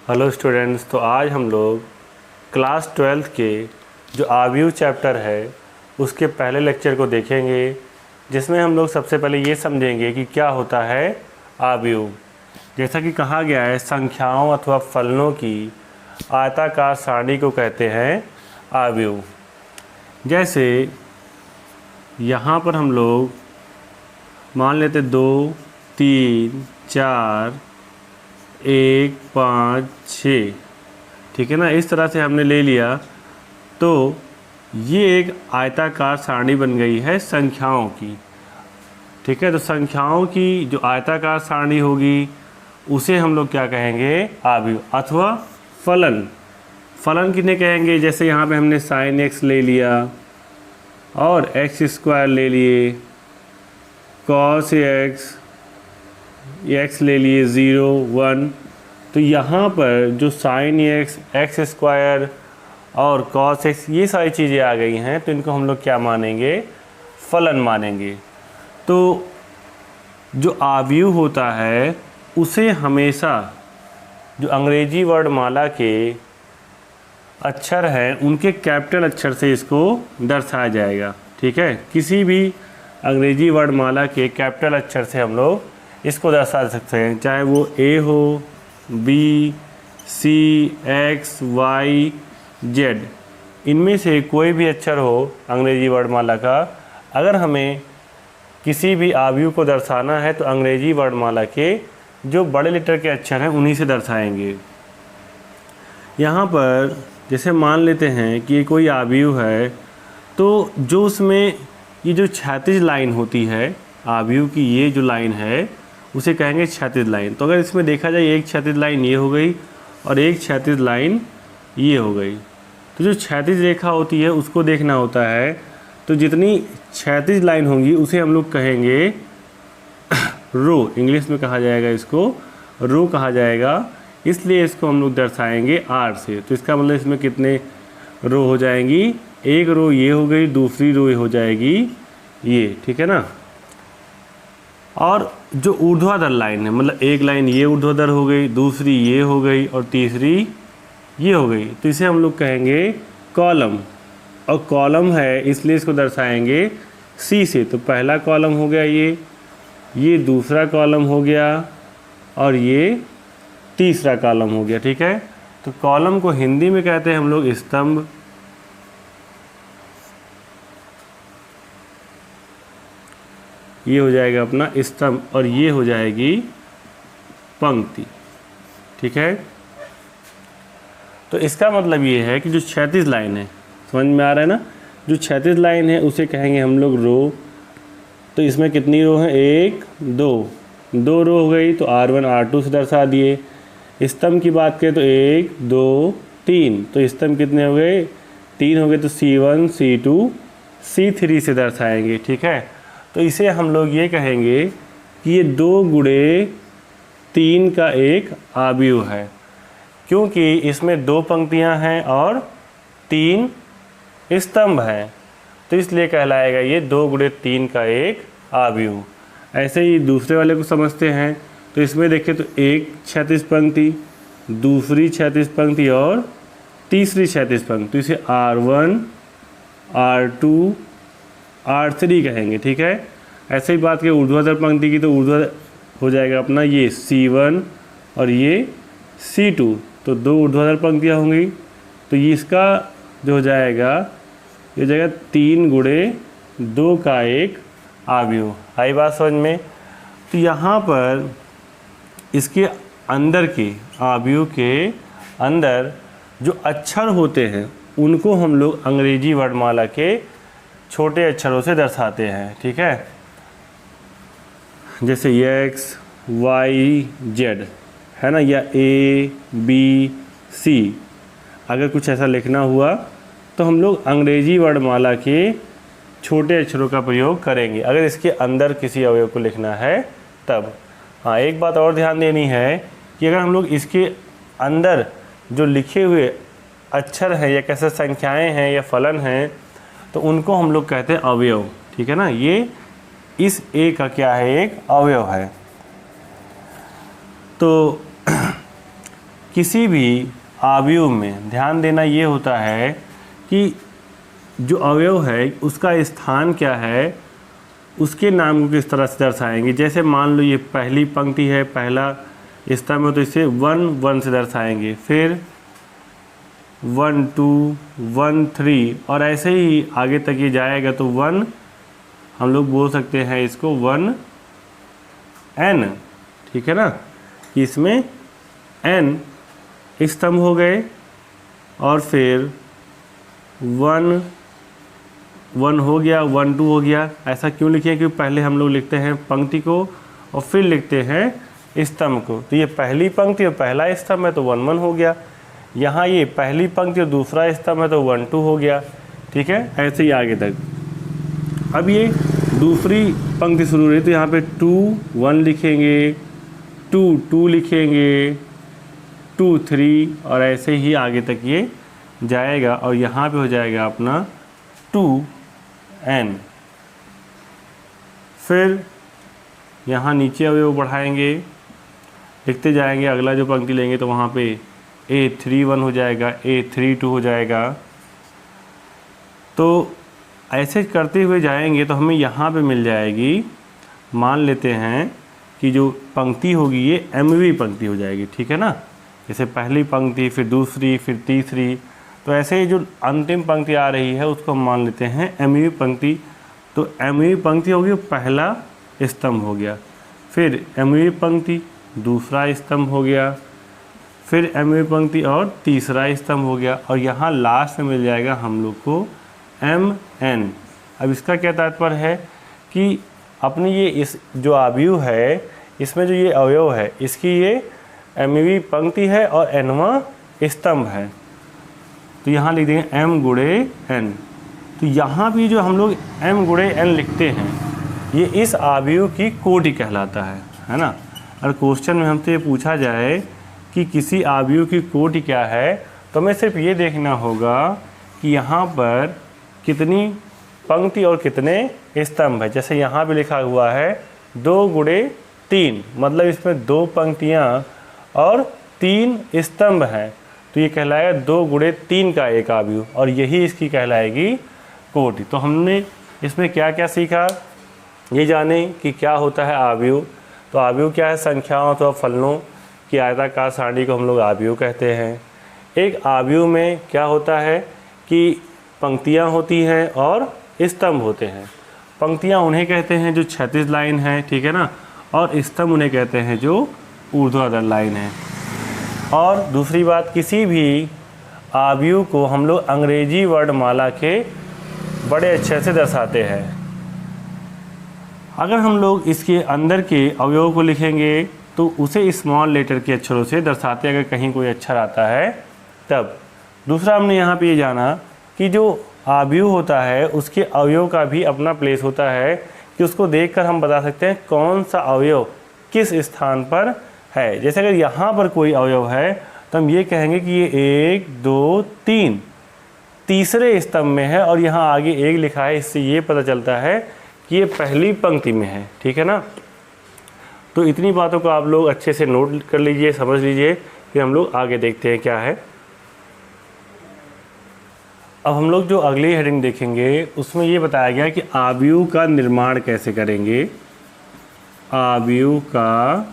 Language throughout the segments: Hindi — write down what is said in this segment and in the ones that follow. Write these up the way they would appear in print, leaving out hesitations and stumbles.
Hello students. तो आज हम लोग क्लास 12th के जो आव्यूह चैप्टर है उसके पहले लेक्चर को देखेंगे, जिसमें हम लोग सबसे पहले ये समझेंगे कि क्या होता है आव्यूह। जैसा कि कहा गया है, संख्याओं अथवा फलनों की आयताकार सारणी को कहते हैं आव्यूह। जैसे यहाँ पर हम लोग मान लेते 2, 3, 4, 1, 5, 6, ठीक है ना। इस तरह से हमने ले लिया तो ये एक आयताकार सारणी बन गई है संख्याओं की, ठीक है। तो संख्याओं की जो आयताकार सारणी होगी उसे हम लोग क्या कहेंगे, आव्यूह अथवा फलन। फलन किन्हें कहेंगे, जैसे यहाँ पे हमने sin x ले लिया और x² ले लिए, cos x ले लिए 0, 1। तो यहाँ पर जो sin x, x² और cos x ये सारी चीज़ें आ गई हैं, तो इनको हम लोग क्या मानेंगे, फलन मानेंगे। तो जो आव्यूह होता है उसे हमेशा जो अंग्रेजी वर्णमाला के अक्षर हैं उनके कैपिटल अक्षर से इसको दर्शाया जाएगा, ठीक है। किसी भी अंग्रेजी वर्णमाला के कैपिटल अक्षर से हम लोग इसको दर्शा सकते हैं, चाहे वो A हो, B, C, X, Y, Z, इनमें से कोई भी अक्षर हो अंग्रेजी वर्णमाला का। अगर हमें किसी भी आव्यूह को दर्शाना है तो अंग्रेजी वर्णमाला के जो बड़े लेटर के अक्षर हैं उन्हीं से दर्शाएंगे। यहाँ पर जैसे मान लेते हैं कि ये कोई आव्यूह है, तो जो उसमें ये जो क्षैतिज लाइन होती है आव्यूह की, ये जो लाइन है उसे कहेंगे क्षैतिज लाइन। तो अगर इसमें देखा जाए, एक क्षैतिज लाइन ये हो गई और एक क्षैतिज लाइन ये हो गई। तो जो क्षैतिज रेखा होती है उसको देखना होता है, तो जितनी क्षैतिज लाइन होंगी उसे हम लोग कहेंगे रो। इंग्लिश में कहा जाएगा, इसको रो कहा जाएगा, इसलिए इसको हम लोग दर्शाएंगे R से। तो इसका मतलब इसमें कितने रो हो जाएंगी, एक रो ये हो गई, दूसरी रो हो जाएगी ये, ठीक है ना। और जो ऊर्ध्वाधर लाइन है, मतलब एक लाइन ये ऊर्ध्वाधर हो गई, दूसरी ये हो गई और तीसरी ये हो गई, तो इसे हम लोग कहेंगे कॉलम। और कॉलम है इसलिए इसको दर्शाएंगे C से। तो पहला कॉलम हो गया ये दूसरा कॉलम हो गया और ये तीसरा कॉलम हो गया, ठीक है। तो कॉलम को हिंदी में कहते हैं हम लोग स्तंभ। ये हो जाएगा अपना स्तंभ और ये हो जाएगी पंक्ति, ठीक है। तो इसका मतलब ये है कि जो क्षैतिज लाइन है, समझ में आ रहा है ना, जो क्षैतिज लाइन है उसे कहेंगे हम लोग रो। तो इसमें कितनी रो है, 1, 2 रो हो गई, तो R1 R2 से दर्शा दिए। स्तंभ की बात करें तो 1, 2, 3, तो स्तंभ कितने हो गए, 3 हो गए, तो C1 C2 C3 से दर्शाएंगे, ठीक है। तो इसे हम लोग ये कहेंगे कि ये 2 गुणे 3 का एक आव्यूह है, क्योंकि इसमें 2 पंक्तियां हैं और 3 स्तंभ हैं, तो इसलिए कहलाएगा ये 2 गुणे 3 का एक आव्यूह। ऐसे ही दूसरे वाले को समझते हैं, तो इसमें देखें तो एक क्षैतिज पंक्ति, दूसरी क्षैतिज पंक्ति और तीसरी क्षैतिज पंक्ति, तो इसे R1 R2 R3 कहेंगे, ठीक है। ऐसे ही बात करें ऊर्ध्वाधर पंक्ति की, तो ऊर्ध्वाधर हो जाएगा अपना ये C1 और ये C2, तो 2 ऊर्ध्वाधर पंक्तियाँ होंगी, तो ये इसका जो हो जाएगा, ये जगह 3 गुणे 2 का एक आव्यूह। आई बात समझ में। तो यहाँ पर इसके अंदर के आव्यूह के अंदर जो अक्षर होते हैं उनको हम लोग अंग्रेजी वर्णमाला के छोटे अक्षरों से दर्शाते हैं, ठीक है। जैसे X, Y, Z है ना, या A, B, C। अगर कुछ ऐसा लिखना हुआ तो हम लोग अंग्रेजी वर्णमाला के छोटे अक्षरों का प्रयोग करेंगे, अगर इसके अंदर किसी अवयव को लिखना है तब। हाँ, एक बात और ध्यान देनी है कि अगर हम लोग इसके अंदर जो लिखे हुए अक्षर हैं या कैसे संख्याएं हैं या फलन हैं, तो उनको हम लोग कहते हैं अवयव, ठीक है ना। ये इस A का क्या है, एक अवयव है। तो किसी भी अवयव में ध्यान देना ये होता है कि जो अवयव है उसका स्थान क्या है, उसके नाम को किस तरह से दर्शाएंगे। जैसे मान लो ये पहली पंक्ति है, पहला स्तंभ है, तो इसे 1 1 से दर्शाएंगे, फिर 1 2 1 3 और ऐसे ही आगे तक ये जाएगा। तो 1 हम लोग बोल सकते हैं इसको 1 n, ठीक है ना, कि इसमें n स्तंभ हो गए। और फिर 1 1 हो गया, 1 2 हो गया। ऐसा क्यों लिखे? क्योंकि पहले हम लोग लिखते हैं पंक्ति को और फिर लिखते हैं स्तंभ को। तो ये पहली पंक्ति और पहला स्तंभ है तो 1 1 हो गया। यहाँ ये पहली पंक्ति और दूसरा स्तंभ है तो 1 2 हो गया, ठीक है। ऐसे ही आगे तक। अब ये दूसरी पंक्ति शुरू रही तो यहाँ पे 2 1 लिखेंगे, 2 2 लिखेंगे, 2 3 और ऐसे ही आगे तक ये जाएगा। और यहाँ पे हो जाएगा अपना 2n। फिर यहाँ नीचे अवयव बढ़ाएंगे, लिखते जाएंगे। अगला जो पंक्ति लेंगे तो वहाँ पे A31 हो जाएगा, A32 हो जाएगा। तो ऐसे करते हुए जाएंगे तो हमें यहाँ पे मिल जाएगी, मान लेते हैं कि जो पंक्ति होगी ये MV पंक्ति हो जाएगी, ठीक है ना। जैसे पहली पंक्ति, फिर दूसरी, फिर तीसरी, तो ऐसे ही जो अंतिम पंक्ति आ रही है उसको हम मान लेते हैं MV पंक्ति। तो MV पंक्ति होगी, पहला स्तंभ हो गया, फिर MV पंक्ति, दूसरा स्तंभ हो गया, फिर MV पंक्ति और तीसरा स्तंभ हो गया। और यहाँ लास्ट में मिल जाएगा हम लोग को MN। अब इसका क्या तात्पर्य है कि अपनी ये इस जो अवयव है, इसमें जो ये अवयव है, इसकी ये MV पंक्ति है और Nवां स्तंभ है। तो यहाँ लिख देंगे M गुणे N। तो यहाँ भी जो हम लोग M गुणे N लिखते हैं, ये इस अवयव की कोटि कहलाता है ना। अगर क्वेश्चन में हमसे ये पूछा जाए कि किसी अवयव की कोटि क्या है, तो हमें सिर्फ ये देखना होगा कि यहाँ पर कितनी पंक्ति और कितने स्तंभ है। जैसे यहाँ पे लिखा हुआ है 2 गुणे 3, मतलब इसमें 2 पंक्तियाँ और 3 स्तंभ हैं। तो ये कहलाएगा 2 गुणे 3 का एक अवयव, और यही इसकी कहलाएगी कोटि। तो हमने इसमें क्या क्या सीखा, ये जाने कि क्या होता है अवयव। तो अवयव क्या है? संख्याओं अथवा फलनों की आयताकार सारणी को हम लोग अवयव कहते हैं। एक अवयव में क्या होता है कि पंक्तियाँ होती हैं और स्तंभ होते हैं। पंक्तियाँ उन्हें कहते हैं जो क्षैतिज लाइन है, ठीक है ना, और स्तंभ उन्हें कहते हैं जो ऊर्ध्वाधर लाइन है। और दूसरी बात, किसी भी अवयव को हम लोग अंग्रेजी वर्णमाला के बड़े अक्षर से दर्शाते हैं। अगर हम लोग इसके अंदर के अवयव को लिखेंगे तो उसे स्मॉल लेटर के अक्षरों से दर्शाते हैं, अगर कहीं कोई अक्षर आता है तब। दूसरा हमने यहाँ पे ये जाना कि जो अवयव होता है उसके अवयव का भी अपना प्लेस होता है, कि उसको देखकर हम बता सकते हैं कौन सा अवयव किस स्थान पर है। जैसे अगर यहाँ पर कोई अवयव है तो हम ये कहेंगे कि ये 1 2 3 तीसरे स्तंभ में है, और यहाँ आगे 1 लिखा है, इससे ये पता चलता है कि ये पहली पंक्ति में है, ठीक है ना। तो इतनी बातों को आप लोग अच्छे से नोट कर लीजिए, समझ लीजिए, फिर हम लोग आगे देखते हैं क्या है। अब हम लोग जो अगली हेडिंग देखेंगे उसमें ये बताया गया कि अवयव का निर्माण कैसे करेंगे। अवयव का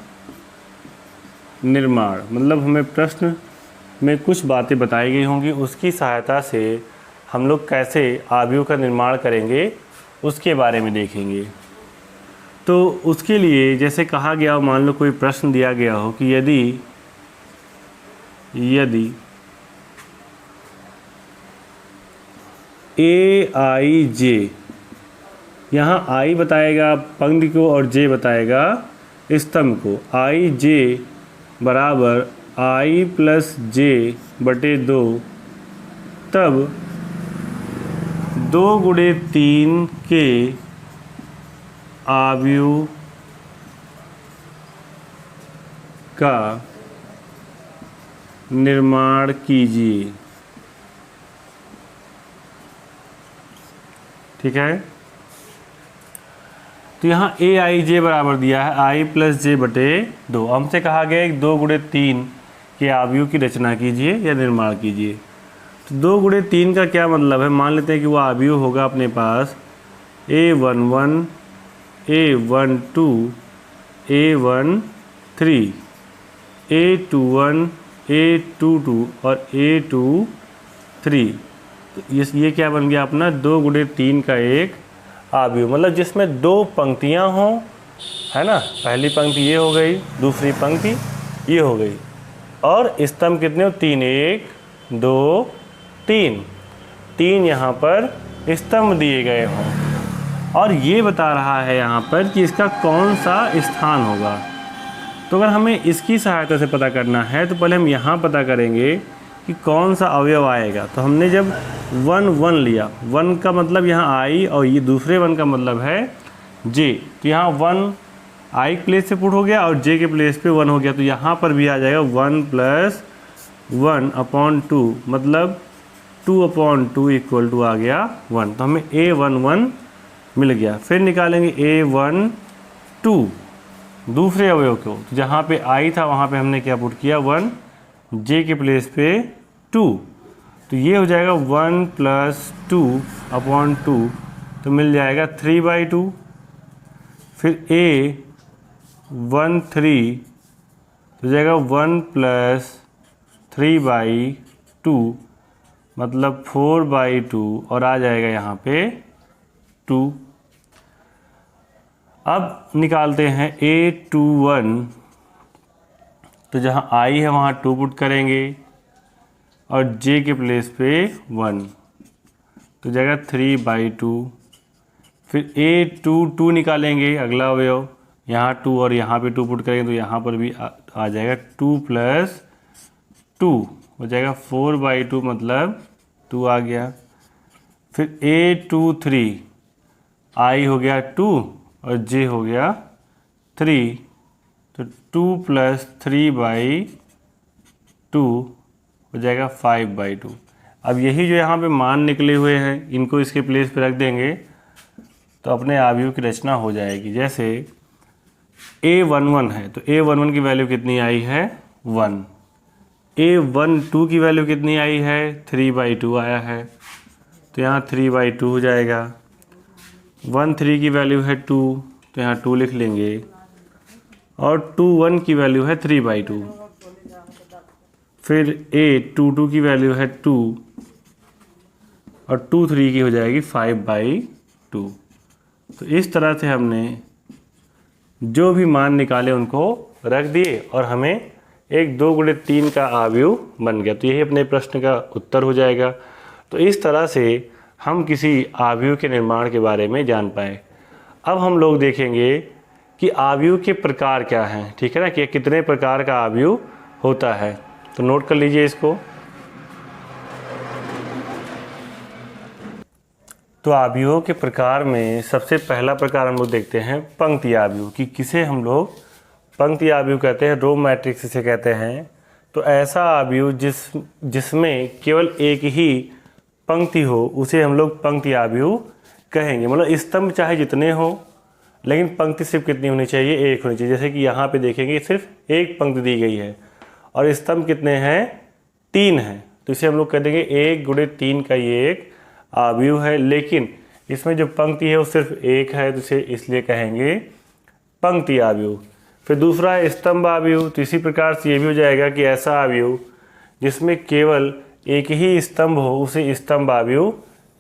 निर्माण मतलब हमें प्रश्न में कुछ बातें बताई गई होंगी, उसकी सहायता से हम लोग कैसे अवयव का निर्माण करेंगे उसके बारे में देखेंगे। तो उसके लिए जैसे कहा गया, मान लो कोई प्रश्न दिया गया हो कि यदि AIJ, यहाँ I बताएगा पंक्ति को और J बताएगा स्तंभ को। IJ बराबर I प्लस J बटे 2, तब 2 गुणे 3 के अवयव का निर्माण कीजिए, ठीक है। तो यहाँ AIJ बराबर दिया है I प्लस J बटे 2। हमसे कहा गया है 2 गुणे 3 के आव्यूह की रचना कीजिए या निर्माण कीजिए। तो 2 गुणे 3 का क्या मतलब है? मान लेते हैं कि वो आव्यूह होगा अपने पास A11, A12, A13, A21, A22 और A23। तो ये क्या बन गया अपना 2 गुणे 3 का एक आव्यूह, मतलब जिसमें 2 पंक्तियां हों, है ना। पहली पंक्ति ये हो गई, दूसरी पंक्ति ये हो गई, और स्तंभ कितने हो? 3, 1 2 3, 3 यहाँ पर स्तंभ दिए गए हों। और ये बता रहा है यहाँ पर कि इसका कौन सा स्थान होगा। तो अगर हमें इसकी सहायता से पता करना है तो पहले हम यहाँ पता करेंगे कि कौन सा अवयव आएगा। तो हमने जब 1 1 लिया, 1 का मतलब यहाँ आई और ये दूसरे 1 का मतलब है जे, तो यहाँ 1 आई के प्लेस पे पुट हो गया और जे के प्लेस पे 1 हो गया। तो यहाँ पर भी आ जाएगा 1 + 1/2, मतलब 2/2 = आ गया 1। तो हमें A11 मिल गया। फिर निकालेंगे A12 दूसरे अवयव को। तो जहाँ पे आई था वहाँ पे हमने क्या पुट किया? 1, जे के प्लेस पे 2, तो ये हो जाएगा 1 + 2/2, तो मिल जाएगा 3/2। फिर A13 तो हो जाएगा 1 + 3/2, मतलब 4/2, और आ जाएगा यहाँ पे 2। अब निकालते हैं A21, तो जहाँ आई है वहाँ 2 पुट करेंगे और जे के प्लेस पे 1, तो जाएगा 3/2। फिर A22 निकालेंगे, अगला अवयव, यहाँ 2 और यहाँ पे 2 पुट करेंगे तो यहाँ पर भी आ जाएगा 2 + 2 हो जाएगा 4/2, मतलब 2 आ गया। फिर A23 आई हो गया 2 और जे हो गया 3, तो 2 + 3/2 हो जाएगा 5/2। अब यही जो यहाँ पे मान निकले हुए हैं इनको इसके प्लेस पे रख देंगे तो अपने आव्यूह की रचना हो जाएगी। जैसे A11 है तो A11 की वैल्यू कितनी आई है? 1। A12 की वैल्यू कितनी आई है? 3/2 आया है, तो यहाँ 3/2 हो जाएगा। 13 की वैल्यू है 2, तो यहाँ 2 लिख लेंगे, और 21 की वैल्यू है 3/2। फिर A22 की वैल्यू है 2 और 23 की हो जाएगी 5/2। तो इस तरह से हमने जो भी मान निकाले उनको रख दिए और हमें एक 2 गुणे 3 का आव्यूह बन गया। तो यही अपने प्रश्न का उत्तर हो जाएगा। तो इस तरह से हम किसी आव्यूह के निर्माण के बारे में जान पाए। अब हम लोग देखेंगे कि आव्यूह के प्रकार क्या हैं, ठीक है ना, कि कितने प्रकार का आव्यूह होता है। तो नोट कर लीजिए इसको। तो आव्यूहों के प्रकार में सबसे पहला प्रकार हम लोग देखते हैं पंक्ति आव्यूह, कि किसे हम लोग पंक्ति आव्यूह कहते हैं, रो मैट्रिक्स इसे कहते हैं। तो ऐसा आव्यूह जिसमें केवल एक ही पंक्ति हो उसे हम लोग पंक्ति आव्यूह कहेंगे। मतलब स्तंभ चाहे जितने हो लेकिन पंक्ति सिर्फ कितनी होनी चाहिए? एक होनी चाहिए। जैसे कि यहाँ पे देखेंगे सिर्फ एक पंक्ति दी गई है और स्तंभ कितने हैं? 3 हैं, तो इसे हम लोग कह देंगे 1 गुणे 3 का ये एक आव्यूह है। लेकिन इसमें जो पंक्ति है वो सिर्फ एक है, तो इसे इसलिए कहेंगे पंक्ति आव्यूह। फिर दूसरा है स्तंभ आव्यूह। तो इसी प्रकार से ये भी हो जाएगा कि ऐसा आव्यूह जिसमें केवल एक ही स्तंभ हो उसे स्तंभ आव्यूह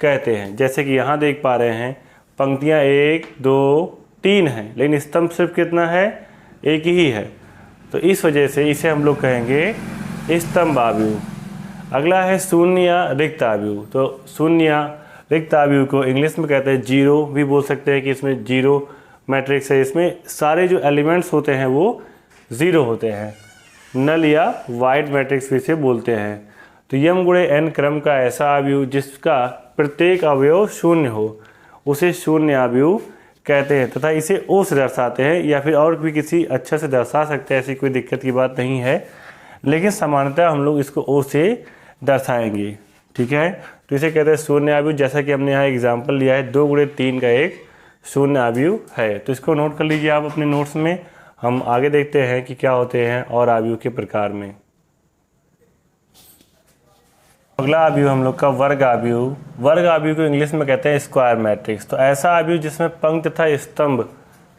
कहते हैं। जैसे कि यहाँ देख पा रहे हैं पंक्तियाँ 1 2 3 हैं लेकिन स्तंभ सिर्फ कितना है? एक ही है, तो इस वजह से इसे हम लोग कहेंगे स्तंभ आव्यूह। अगला है शून्य या रिक्त आव्यूह। तो शून्य या रिक्त आव्यूह को इंग्लिश में कहते हैं जीरो भी बोल सकते हैं, कि इसमें जीरो मैट्रिक्स है, इसमें सारे जो एलिमेंट्स होते हैं वो ज़ीरो होते हैं। नल या वाइड मैट्रिक्स भी इसे बोलते हैं। तो m गुणे n क्रम का ऐसा आव्यूह जिसका प्रत्येक अवयव शून्य हो उसे शून्य आव्यूह कहते हैं, तथा इसे O से दर्शाते हैं, या फिर और भी किसी अच्छे से दर्शा सकते हैं, ऐसी कोई दिक्कत की बात नहीं है, लेकिन सामान्यतः हम लोग इसको O से दर्शाएंगे, ठीक है। तो इसे कहते हैं शून्य आव्यूह। जैसा कि हमने यहाँ एग्जाम्पल लिया है 2 गुणे 3 का एक शून्य आव्यूह है, तो इसको नोट कर लीजिए आप अपने नोट्स में। हम आगे देखते हैं कि क्या होते हैं और आव्यूह के प्रकार में। अगला आव्यूह हम लोग का वर्ग आव्यूह। वर्ग आव्यूह को इंग्लिश में कहते हैं स्क्वायर मैट्रिक्स। तो ऐसा आव्यूह जिसमें पंक्ति तथा स्तंभ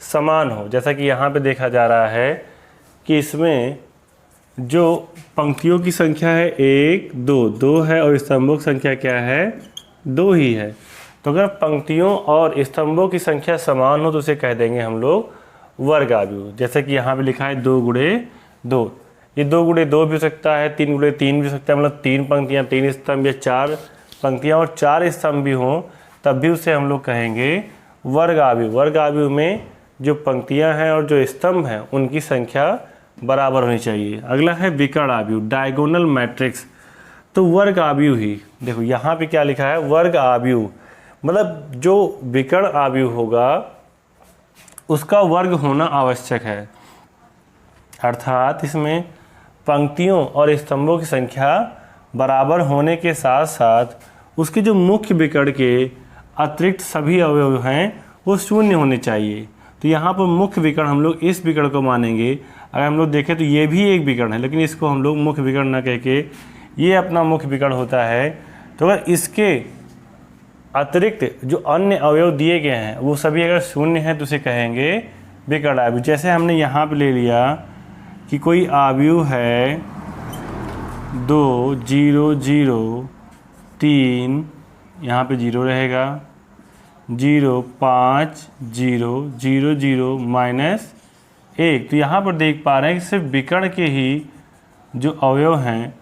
समान हो, जैसा कि यहाँ पे देखा जा रहा है कि इसमें जो पंक्तियों की संख्या है 1 2 2 है और स्तंभों की संख्या क्या है 2 ही है। तो अगर पंक्तियों और स्तंभों की संख्या समान हो तो उसे कह देंगे हम लोग वर्ग आव्यूह। जैसे कि यहाँ पे लिखा है 2 गुणे 2, ये 2 गुणे 2 भी हो सकता है, 3 गुणे 3 भी हो सकता है, मतलब 3 पंक्तियाँ 3 स्तंभ या 4 पंक्तियाँ और 4 स्तंभ भी हों तब भी उसे हम लोग कहेंगे वर्ग आव्यूह। वर्ग आव्यूह में जो पंक्तियाँ हैं और जो स्तंभ हैं उनकी संख्या बराबर होनी चाहिए। अगला है विकर्ण आव्यूह, डायगोनल मैट्रिक्स। तो वर्ग आव्यूह ही देखो यहाँ पे क्या लिखा है, वर्ग आव्यूह मतलब जो विकर्ण आव्यूह होगा उसका वर्ग होना आवश्यक है, अर्थात इसमें पंक्तियों और स्तंभों की संख्या बराबर होने के साथ साथ उसके जो मुख्य विकर्ण के अतिरिक्त सभी अवयव हैं वो शून्य होने चाहिए। तो यहाँ पर मुख्य विकर्ण हम लोग इस विकर्ण को मानेंगे। अगर हम लोग देखें तो ये भी एक विकर्ण है, लेकिन इसको हम लोग मुख्य विकर्ण ना कह के ये अपना मुख्य विकर्ण होता है। तो अगर इसके अतिरिक्त जो अन्य अवयव दिए गए हैं वो सभी अगर शून्य हैं तो उसे कहेंगे विकर्ण आव्यूह। जैसे हमने यहाँ पे ले लिया कि कोई आव्यूह है 2 0 0 3, यहाँ पे 0 रहेगा, 0 5 0 0 0 -1। तो यहाँ पर देख पा रहे हैं कि सिर्फ विकर्ण के ही जो अवयव हैं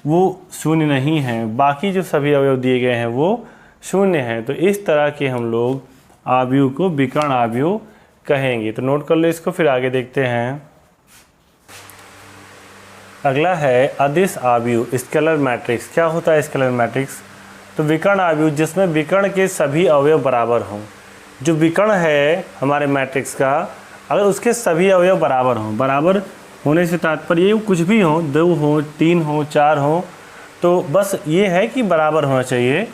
वो शून्य नहीं हैं, बाकी जो सभी अवयव दिए गए हैं वो शून्य हैं। तो इस तरह के हम लोग आव्यूह को विकर्ण आव्यूह कहेंगे। तो नोट कर लो इसको, फिर आगे देखते हैं। अगला है अदिश आव्यूह, स्केलर मैट्रिक्स। क्या होता है स्केलर मैट्रिक्स? तो विकर्ण आव्यूह जिसमें विकर्ण के सभी अवयव बराबर हों। जो विकर्ण है हमारे मैट्रिक्स का, अगर उसके सभी अवयव बराबर हों, बराबर होने से तात्पर्य ये कुछ भी हो, 2 हो 3 हो 4 हो, तो बस ये है कि बराबर होना चाहिए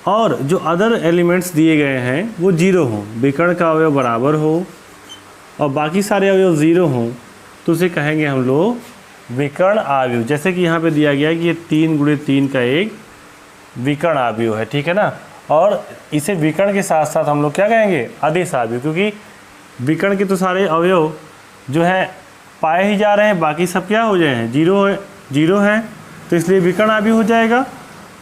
और जो अदर एलिमेंट्स दिए गए हैं वो 0 हों, विकर्ण का अवयव बराबर हो और बाकी सारे अवयव 0 हों तो उसे कहेंगे हम लोग विकर्ण आव्यूह। जैसे कि यहाँ पे दिया गया है कि ये 3 गुणे 3 का एक विकर्ण आव्यूह है, ठीक है ना। और इसे विकर्ण के साथ साथ हम लोग क्या कहेंगे अदिश आव्यूह, क्योंकि विकर्ण के तो सारे अवयव जो हैं पाए ही जा रहे हैं, बाकी सब क्या हो जाए हैं 0 हैं, तो इसलिए विकर्ण आव्यूह हो जाएगा।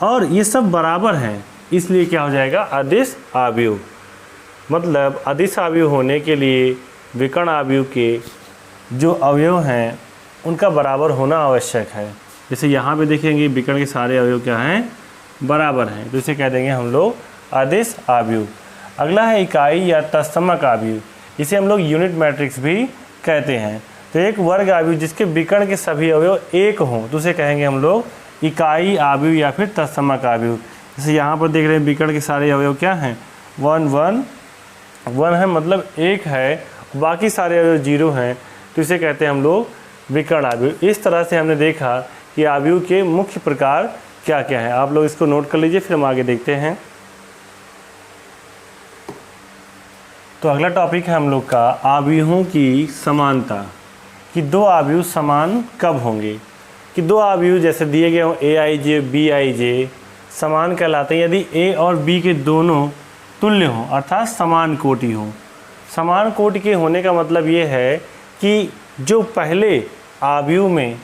और ये सब बराबर हैं इसलिए क्या हो जाएगा अदिश आव्यूह। मतलब अदिश आव्यूह होने के लिए विकर्ण आव्यूह के जो अवयव हैं उनका बराबर होना आवश्यक है। जैसे यहाँ पे देखेंगे विकर्ण के सारे अवयव क्या हैं बराबर हैं, तो इसे कह देंगे हम लोग अदिश आव्यूह। अगला है इकाई या तत्समक आव्यूह, इसे हम लोग यूनिट मैट्रिक्स भी कहते हैं। तो एक वर्ग आव्यूह जिसके विकर्ण के सभी अवयव 1 हों तो उसे कहेंगे हम लोग इकाई आव्यूह या फिर तत्समक आव्यूह। जैसे यहाँ पर देख रहे हैं विकर्ण के सारे अवयव क्या हैं 1 1 1 है, मतलब 1 है, बाकी सारे अवयव 0 हैं, तो इसे कहते हैं हम लोग विकर्ण आव्यूह। इस तरह से हमने देखा कि आव्यूह के मुख्य प्रकार क्या क्या हैं। आप लोग इसको नोट कर लीजिए, फिर हम आगे देखते हैं। तो अगला टॉपिक है हम लोग का आव्यूहों की समानता, कि 2 आव्यूह समान कब होंगे। कि 2 आव्यूह जैसे दिए गए हों AIJ BIJ समान कहलाते हैं यदि A और B के दोनों तुल्य हों, अर्थात समान कोटि हों। समान कोटि के होने का मतलब ये है कि जो पहले आव्यूह में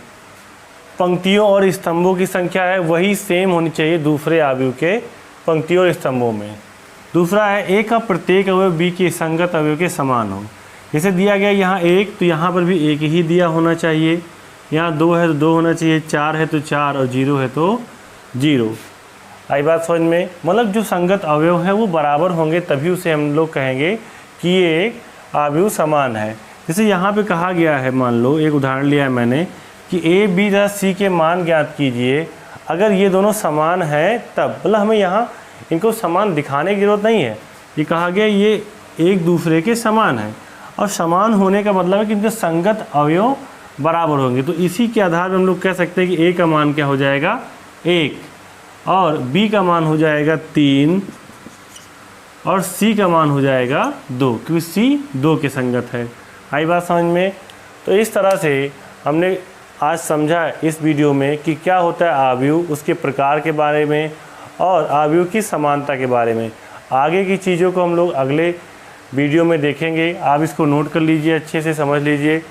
पंक्तियों और स्तंभों की संख्या है वही सेम होनी चाहिए दूसरे आव्यूह के पंक्तियों और स्तंभों में। दूसरा है A का प्रत्येक अवयव B के संगत अवयव के समान हो। जैसे दिया गया यहाँ 1 तो यहाँ पर भी 1 ही दिया होना चाहिए, यहाँ 2 है तो 2 होना चाहिए, 4 है तो 4 और 0 है तो 0। आई बात समझ में? मतलब जो संगत अवयव हैं वो बराबर होंगे तभी उसे हम लोग कहेंगे कि ये एक आव्यूह समान है। जैसे यहाँ पे कहा गया है, मान लो एक उदाहरण लिया है मैंने कि A B तथा C के मान ज्ञात कीजिए। अगर ये दोनों समान हैं तब, मतलब हमें यहाँ इनको समान दिखाने की ज़रूरत नहीं है, ये कहा गया ये एक दूसरे के समान है और समान होने का मतलब है कि इनके संगत अवयव बराबर होंगे। तो इसी के आधार पर हम लोग कह सकते हैं कि A का मान क्या हो जाएगा 1 और B का मान हो जाएगा 3 और C का मान हो जाएगा 2, क्योंकि C 2 के संगत है। आई बात समझ में? तो इस तरह से हमने आज समझा इस वीडियो में कि क्या होता है आव्यूह, उसके प्रकार के बारे में और आव्यूह की समानता के बारे में। आगे की चीज़ों को हम लोग अगले वीडियो में देखेंगे। आप इसको नोट कर लीजिए, अच्छे से समझ लीजिए।